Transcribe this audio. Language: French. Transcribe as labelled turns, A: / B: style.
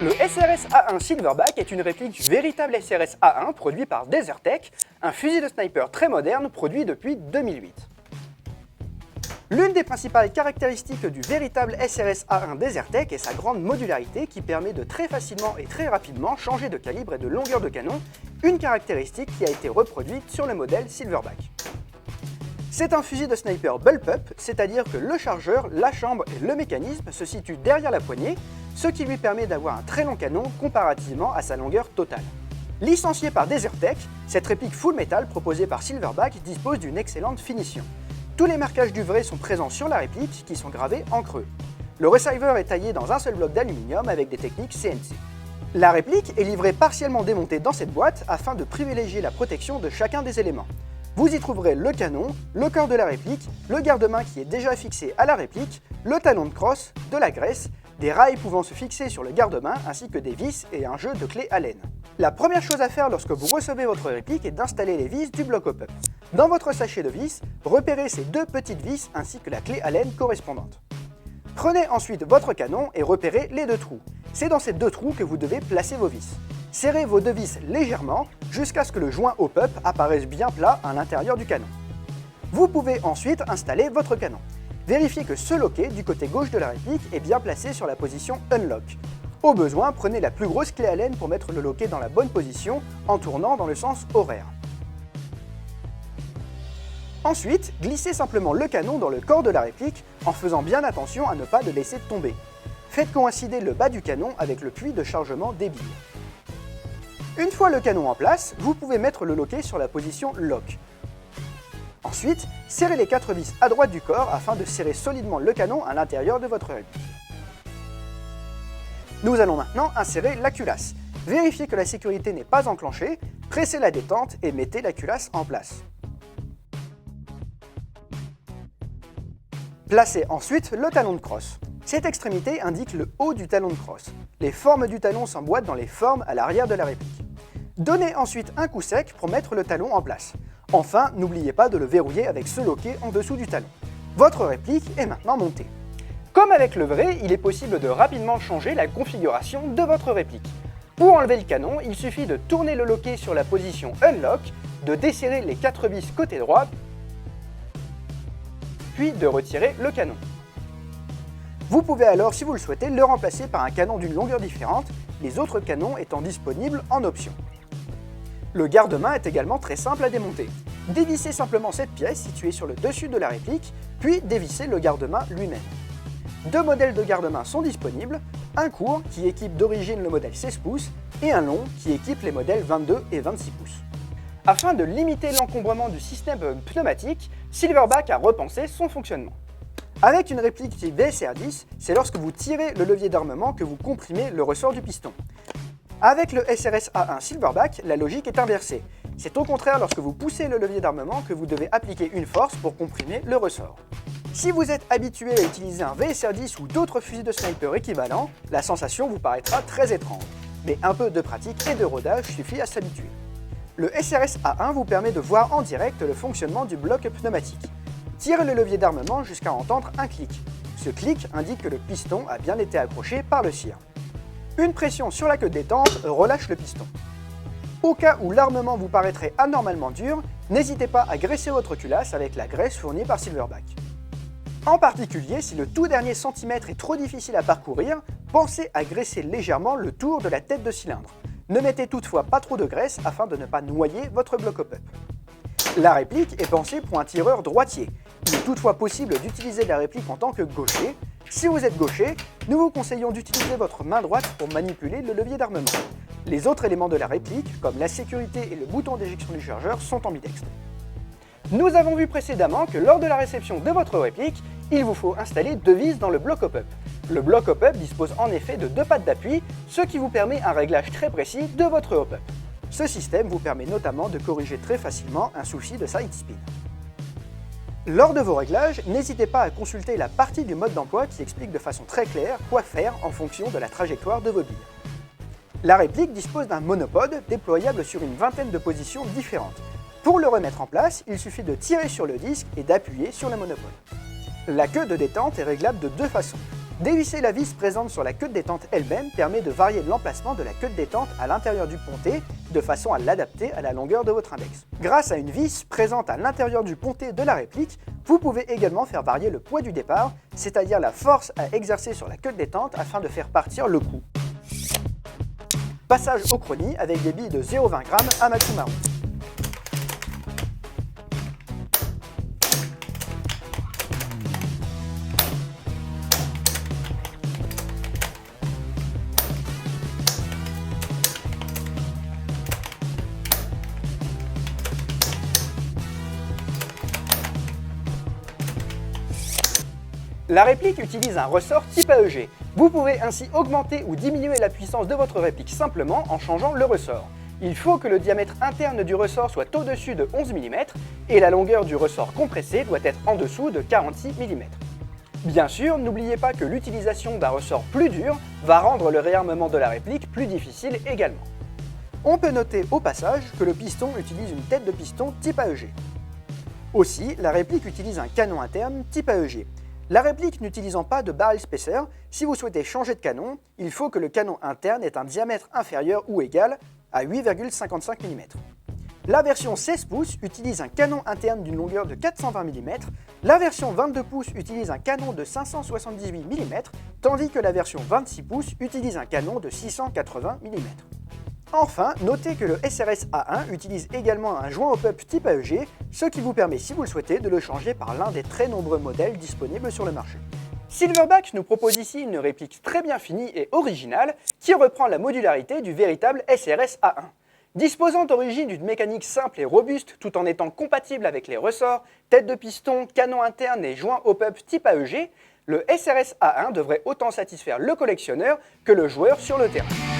A: Le SRS A1 Silverback est une réplique du véritable SRS A1 produit par Desertec, un fusil de sniper très moderne produit depuis 2008. L'une des principales caractéristiques du véritable SRS A1 Desertec est sa grande modularité qui permet de très facilement et très rapidement changer de calibre et de longueur de canon, une caractéristique qui a été reproduite sur le modèle Silverback. C'est un fusil de sniper bullpup, c'est-à-dire que le chargeur, la chambre et le mécanisme se situent derrière la poignée, ce qui lui permet d'avoir un très long canon comparativement à sa longueur totale. Licenciée par Desertec, cette réplique full metal proposée par Silverback dispose d'une excellente finition. Tous les marquages du vrai sont présents sur la réplique qui sont gravés en creux. Le receiver est taillé dans un seul bloc d'aluminium avec des techniques CNC. La réplique est livrée partiellement démontée dans cette boîte afin de privilégier la protection de chacun des éléments. Vous y trouverez le canon, le corps de la réplique, le garde-main qui est déjà fixé à la réplique, le talon de crosse, de la graisse, des rails pouvant se fixer sur le garde-main ainsi que des vis et un jeu de clés Allen. La première chose à faire lorsque vous recevez votre réplique est d'installer les vis du bloc op-up. Dans votre sachet de vis, repérez ces deux petites vis ainsi que la clé Allen correspondante. Prenez ensuite votre canon et repérez les deux trous. C'est dans ces deux trous que vous devez placer vos vis. Serrez vos deux vis légèrement jusqu'à ce que le joint op-up apparaisse bien plat à l'intérieur du canon. Vous pouvez ensuite installer votre canon. Vérifiez que ce loquet du côté gauche de la réplique est bien placé sur la position Unlock. Au besoin, prenez la plus grosse clé Allen pour mettre le loquet dans la bonne position en tournant dans le sens horaire. Ensuite, glissez simplement le canon dans le corps de la réplique en faisant bien attention à ne pas le laisser tomber. Faites coïncider le bas du canon avec le puits de chargement des billes. Une fois le canon en place, vous pouvez mettre le loquet sur la position Lock. Ensuite, serrez les 4 vis à droite du corps afin de serrer solidement le canon à l'intérieur de votre réplique. Nous allons maintenant insérer la culasse. Vérifiez que la sécurité n'est pas enclenchée, pressez la détente et mettez la culasse en place. Placez ensuite le talon de crosse. Cette extrémité indique le haut du talon de crosse. Les formes du talon s'emboîtent dans les formes à l'arrière de la réplique. Donnez ensuite un coup sec pour mettre le talon en place. Enfin, n'oubliez pas de le verrouiller avec ce loquet en dessous du talon. Votre réplique est maintenant montée. Comme avec le vrai, il est possible de rapidement changer la configuration de votre réplique. Pour enlever le canon, il suffit de tourner le loquet sur la position Unlock, de desserrer les 4 vis côté droit, puis de retirer le canon. Vous pouvez alors, si vous le souhaitez, le remplacer par un canon d'une longueur différente, les autres canons étant disponibles en option. Le garde-main est également très simple à démonter. Dévissez simplement cette pièce située sur le dessus de la réplique, puis dévissez le garde-main lui-même. Deux modèles de garde-main sont disponibles, un court qui équipe d'origine le modèle 16 pouces et un long qui équipe les modèles 22 et 26 pouces. Afin de limiter l'encombrement du système pneumatique, Silverback a repensé son fonctionnement. Avec une réplique type VSR10, c'est lorsque vous tirez le levier d'armement que vous comprimez le ressort du piston. Avec le SRS A1 Silverback, la logique est inversée. C'est au contraire lorsque vous poussez le levier d'armement que vous devez appliquer une force pour comprimer le ressort. Si vous êtes habitué à utiliser un VSR10 ou d'autres fusils de sniper équivalents, la sensation vous paraîtra très étrange. Mais un peu de pratique et de rodage suffit à s'habituer. Le SRS A1 vous permet de voir en direct le fonctionnement du bloc pneumatique. Tirez le levier d'armement jusqu'à entendre un clic. Ce clic indique que le piston a bien été accroché par le cire. Une pression sur la queue de détente relâche le piston. Au cas où l'armement vous paraîtrait anormalement dur, n'hésitez pas à graisser votre culasse avec la graisse fournie par Silverback. En particulier, si le tout dernier centimètre est trop difficile à parcourir, pensez à graisser légèrement le tour de la tête de cylindre. Ne mettez toutefois pas trop de graisse afin de ne pas noyer votre bloc op-up. La réplique est pensée pour un tireur droitier. Il est toutefois possible d'utiliser la réplique en tant que gaucher. Si vous êtes gaucher, nous vous conseillons d'utiliser votre main droite pour manipuler le levier d'armement. Les autres éléments de la réplique, comme la sécurité et le bouton d'éjection du chargeur, sont ambidextres. Nous avons vu précédemment que lors de la réception de votre réplique, il vous faut installer deux vis dans le bloc op-up. Le bloc op-up dispose en effet de deux pattes d'appui, ce qui vous permet un réglage très précis de votre op-up. Ce système vous permet notamment de corriger très facilement un souci de side spin. Lors de vos réglages, n'hésitez pas à consulter la partie du mode d'emploi qui explique de façon très claire quoi faire en fonction de la trajectoire de vos billes. La réplique dispose d'un monopode déployable sur une vingtaine de positions différentes. Pour le remettre en place, il suffit de tirer sur le disque et d'appuyer sur le monopode. La queue de détente est réglable de deux façons. Dévisser la vis présente sur la queue de détente elle-même permet de varier l'emplacement de la queue de détente à l'intérieur du pontet de façon à l'adapter à la longueur de votre index. Grâce à une vis présente à l'intérieur du pontet de la réplique, vous pouvez également faire varier le poids du départ, c'est-à-dire la force à exercer sur la queue de détente afin de faire partir le coup. Passage au chrony avec des billes de 0,20 g à Matsumaru. La réplique utilise un ressort type AEG. Vous pouvez ainsi augmenter ou diminuer la puissance de votre réplique simplement en changeant le ressort. Il faut que le diamètre interne du ressort soit au-dessus de 11 mm et la longueur du ressort compressé doit être en dessous de 46 mm. Bien sûr, n'oubliez pas que l'utilisation d'un ressort plus dur va rendre le réarmement de la réplique plus difficile également. On peut noter au passage que le piston utilise une tête de piston type AEG. Aussi, la réplique utilise un canon interne type AEG. La réplique n'utilisant pas de barrel spacer, si vous souhaitez changer de canon, il faut que le canon interne ait un diamètre inférieur ou égal à 8,55 mm. La version 16 pouces utilise un canon interne d'une longueur de 420 mm, la version 22 pouces utilise un canon de 578 mm, tandis que la version 26 pouces utilise un canon de 680 mm. Enfin, notez que le SRS A1 utilise également un joint hop-up type AEG, ce qui vous permet, si vous le souhaitez, de le changer par l'un des très nombreux modèles disponibles sur le marché. Silverback nous propose ici une réplique très bien finie et originale qui reprend la modularité du véritable SRS A1. Disposant d'origine d'une mécanique simple et robuste tout en étant compatible avec les ressorts, tête de piston, canon interne et joint hop-up type AEG, le SRS A1 devrait autant satisfaire le collectionneur que le joueur sur le terrain.